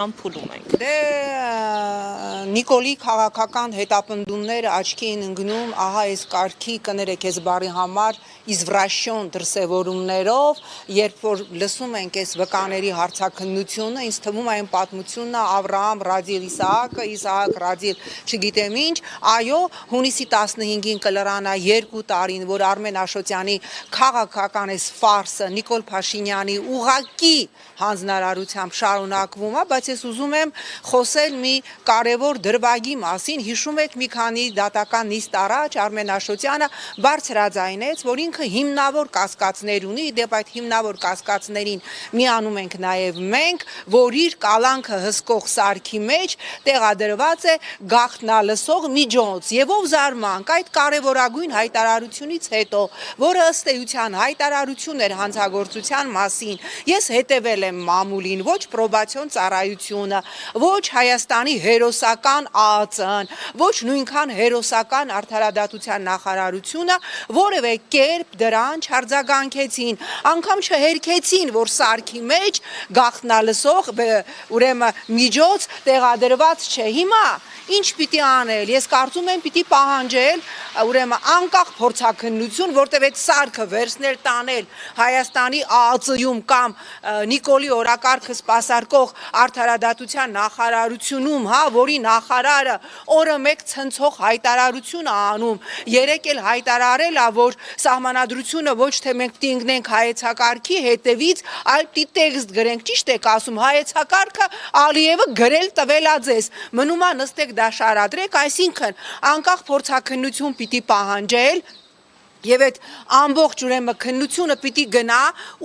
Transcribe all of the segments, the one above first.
Փուլում ենք։ Դե Նիկոլի քաղաքական հետապնդումները աչքի են ընկնում, ահա այս կարգի կներեք այս բարի համար իզվրաշյոն դրսևորումներով, երբ որ լսում ենք այս վկաների հարցաքննությունը, ինձ թվում է այն պատմությունն է Ավրահամ ռադիլ Իսահակը, Իսահակ ռադիլ չգիտեմ ինչ, այո, հունիսի 15-ին կլրանա 2 տարին, որ Արմեն Աշոտյանի քաղաքական այս ֆարսը Նիկոլ Փաշինյանի ուղակի հանձնարարությամբ շարունակվում է, բայց ես ուզում եմ խոսել մի կարևոր դրվագի մասին, հիշում եք մի քանի դատական նիստ առաջ Արմեն Աշոտյանը բարձրաձայնեց, որ ինքը հիմնավոր կասկածներ ունի, դեպ այդ հիմնավոր կասկածներին միանում ենք նաև մենք, որ իր կալանքը հսկող սարքի մեջ տեղադրված է գաղտնալսող միջոց, եւ ով զարմանք այդ կարևորագույն հայտարարությունից հետո, որը ըստ էության հայտարարություն էր հանցագործության մասին, ես հետևել եմ մամուլին, ոչ պրոբացիոն ծառայությունը, ոչ Հայաստանի հերոսական ԱԱԾ-ն, ոչ նույնքան հերոսական արդարադատության նախարարությունը որևէ կերպ դրան չարձագանքեցին, անգամ չհերքեցին, որ սարքի մեջ գաղտնալսող ուրեմն միջոց տեղադրված չէ։ Հիմա ինչ պիտի անել, ես կարծում եմ պիտի պահանջել ուրեմն անկախ փորձաքննություն, որտեղ այդ սարքը վերցնել տանել Հայաստանի ԱԱԾ-ում կամ Նիկոլի օրակարգը սպասարկող արդարադատության նախարարությունում, հա, որի նախարարը օրը մեկ ցնցող հայտարարություն է անում, երեք էլ հայտարարել է, որ սահմանադրությունը ոչ թե մենք պիտի ընկնենք հայեցակարգի հետևից, այլ պիտի տեքստ գրենք, ճիշտ եք ասում, հայեցակարգը Ալիևը գրել տվել է ձեզ, մնում է նստեք դա շարադրեք, այսինքն անկախ փորձաքննություն պիտի պահանջել եւ այդ ամբողջ ուրեմն քննությունը պիտի գնա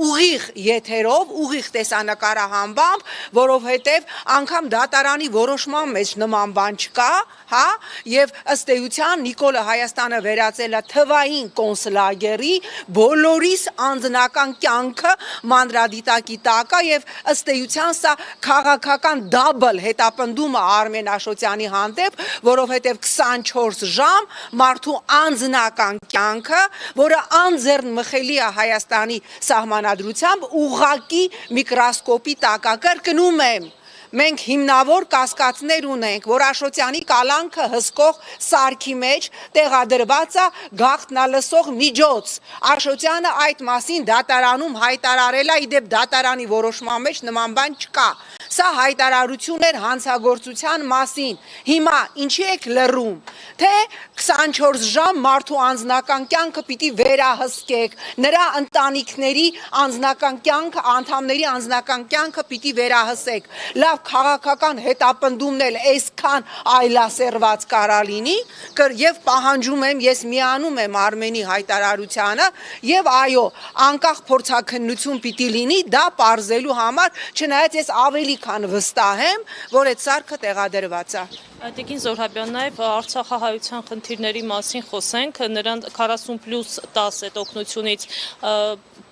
ուղիղ եթերով, ուղիղ տեսանկարահամբամբ, որովհետեւ անգամ դատարանի որոշման մեջ նման բան չկա, հա, եւ ըստ էության Նիկոլը Հայաստանը վերածել է թվային կոնցլագերի, բոլորիս անձնական կյանքը մանրադիտակի տակ է եւ ըստ էության սա քաղաքական դաբլ հետապնդում է Արմեն Աշոտյանի հանդեպ, որովհետեւ 24 ժամ մարդու անձնական կյանքը, որը անձեռն մխելի է Հայաստանի սահմանադրությամբ, ուղղակի միկրոսկոպի տակ է, կրկնում եմ, մենք հիմնավոր կասկածներ ունենք, որ Աշոտյանի կալանքը հսկող սարքի մեջ տեղադրված է գաղտնալսող միջոց։ Աշոտյանը այդ մասին դատարանում հայտարարել է, իդեպ դատարանի որոշման մեջ նման բան չկա։ Սա հայտարարություն էր հանցագործության մասին։ Հիմա ինչի եք լռում, թե 24 ժամ մարդու անձնական կյանքը պիտի վերահսկեք, նրա ընտանիքների անձնական կյանքը, անդամների անձնական կյանքը պիտի վերահսկեք։ Լավ քաղաքական հետապնդումն էլ այսքան այլասերված կարա լինի, եւ պահանջում եմ, ես միանում եմ Արմենի հայտարարությանը, եւ այո, անկախ փորձաքննություն պիտի լինի դա պարզելու համար, չնայած ես ավելի քան վստահ եմ, որ այդ սարքը տեղադրված է։ Տիկին Զոհրաբյան, նաև Արցախահայության խնդիրների մասին խոսենք, նրան 40+10 այդ օգնությունից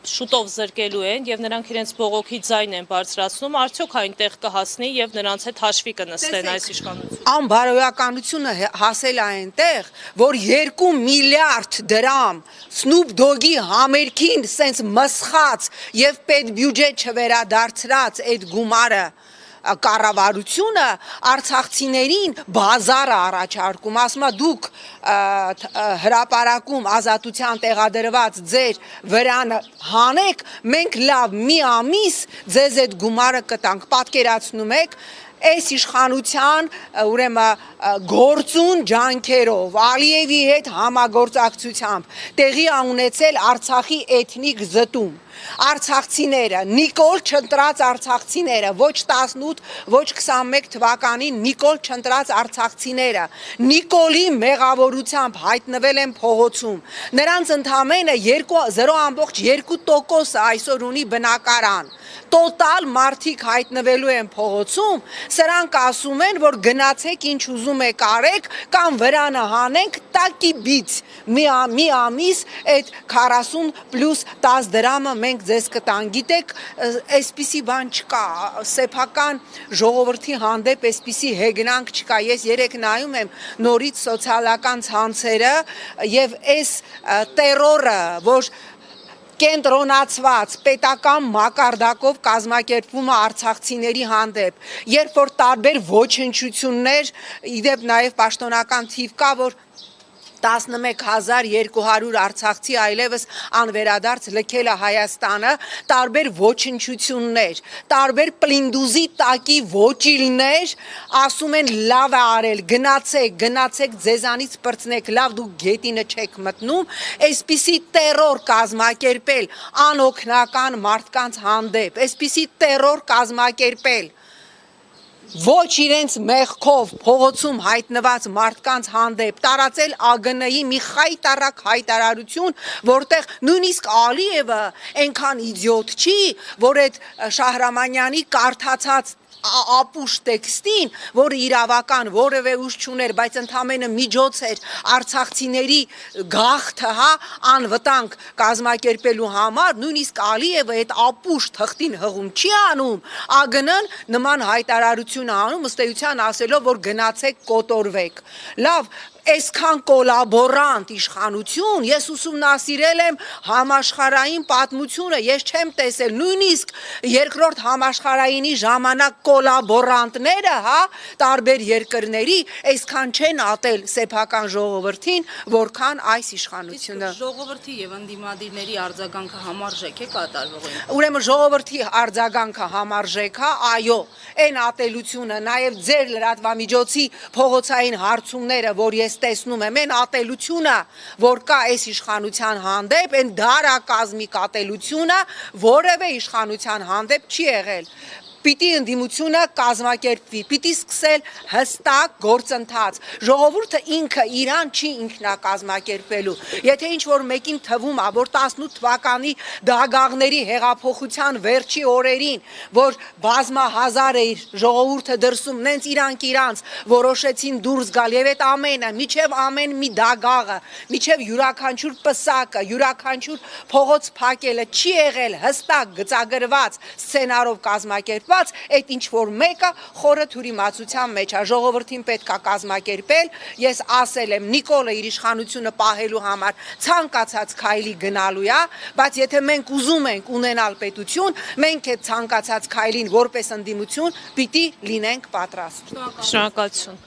շուտով զրկելու են եւ նրանք իրենց բողոքի ձայն են բարձրացնում, արդյոք այնտեղ կհասնի եւ նրանց հետ հաշվի կնստեն այս իշխանությունը։ Անբարոյականությունը հասել է այնտեղ, որ 2 միլիարդ դրամ Snoop Dogg-ի համերգին սենց մսխած եւ պետբյուջետ չվերադարձրած այդ գումարը կառավարությունը արցախցիներին բազար առաջարկում, ասում է դուք հրապարակում ազատության տեղադրված ձեր վրանը հանեք, մենք լավ մի ամիս ձեզ այդ գումարը կտանք, պատկերացնում եք այս իշխանության ուրեմն գործուն ջանքերով Ալիևի հետ համագործակցությամբ տեղի ունեցել Արցախի էթնիկ զտում։ Արցախցիները, Նիկոլ չընտրած արցախցիները, ոչ 18, ոչ 21 թվականին Նիկոլ չընտրած արցախցիները, Նիկոլի մեղավորությամբ հայտնվել են փողոցում։ Նրանց ընդամենը 0.2% այսօր ունի բնակարան։ Տոտալ մարդիկ հայտնվելու են փողոցում, սրանք ասում են, որ գնացեք ինչ ուզում եք արեք, կամ վրանը հանենք տակի բիծ, մի ամիս այդ 40+10 դրամը մենք ձեզ կտան, գիտեք, այսպիսի բան չկա, սեփական ժողովրդի հանդեպ այսպիսի հեգնանք չկա, ես երեք նայում եմ նորից սոցիալական ցանցերը եւ այս տերորը, որ կենտրոնացված պետական մակարդակով կազմակերպվում է արցախցիների հանդեպ, երբ որ տարբեր ոչնչություններ, իդեպ նաև պաշտոնական թիվ կա, որ 11200 արցախցի այլևս անվերադարձ լքել է Հայաստանը, տարբեր ոչնչություններ, տարբեր պլինդուզի տակի ոճիլներ, ասում են լավ է արել, գնացեք ձեզանից պրծնեք, լավ դուք գետինը չեք մտնում, այսպիսի տերոր կազմակերպել անօգնական մարդկանց հանդեպ, այսպիսի տերոր կազմակերպել ոչ իրենց մեղքով փողոցում հայտնված մարդկանց հանդեպ, տարածել ԱԳՆ-ի մի խայտառակ հայտարարություն, որտեղ նույնիսկ Ալիևը այնքան իդիոտ չի, որ այդ Շահրամանյանի կարդացած ապուշ տեքստին, որը իրավական որևէ ուժ չուներ, բայց ընդամենը միջոց էր արցախցիների գաղթը, անվտանգ կազմակերպելու համար, նույնիսկ Ալիևը այդ ապուշ թղթին հղում չի անում, ԱԳՆ-ն նման հայտարարություն անում, ըստ էության ասելով, որ գնացեք կոտորվեք։ Լավ, այսքան կոլաբորանտ իշխանություն, ես ուսումնասիրել եմ համաշխարհային պատմությունը, ես չեմ տեսել, նույնիսկ երկրորդ համաշխարհայինի ժամանակ կոլաբորանտները, տարբեր երկրների, այսքան չեն ատել սեփական ժողովրդին, որքան այս իշխանությունը։ Ժողովրդի եւ ընդդիմադիրների արձագանքը համարժեք է կատարվողին։ Ուրեմն ժողովրդի արձագանքը համարժեք է, այո, այն ատելությունը, նաև ձեր լրատվամիջոցի փողոցային հարցումները, որ ես տեսնում եմ, այն ատելությունը, որ կա այս իշխանության հանդեպ, այն դարակազմիկ ատելությունը որևէ իշխանության հանդեպ չի եղել։ Պիտի ընդդիմությունը կազմակերպվի, պիտի սկսել հստակ գործընթաց։ Ժողովուրդը ինքը իրան չի ինքնակազմակերպելու։ Եթե ինչ-որ մեկին թվում է, որ 18 թվականի դագաղների հեղափոխության վերջի օրերին, որ բազմահազար է ժողովուրդը դրսում, նենց իրանք որոշեցին դուրս գալ եւ այդ ամենը, միջև ամեն մի դագաղը, միջև յուրաքանչյուր պսակը, յուրաքանչյուր փողոց փակելը չի եղել հստակ գծագրված սցենարով կազմակերպված, այդ ինչ որ մեկը խորը թյուրիմացության մեջ է, ժողովրդին պետք է կազմակերպել, ես ասել եմ, Նիկոլը իր իշխանությունը պահելու համար ցանկացած քայլի գնալու է, բայց եթե մենք ուզում ենք ունենալ պետություն, մենք այդ ցանկացած քայլին որպես ընդդիմություն պիտի լինենք պատրաստ։ Շնորհակալություն։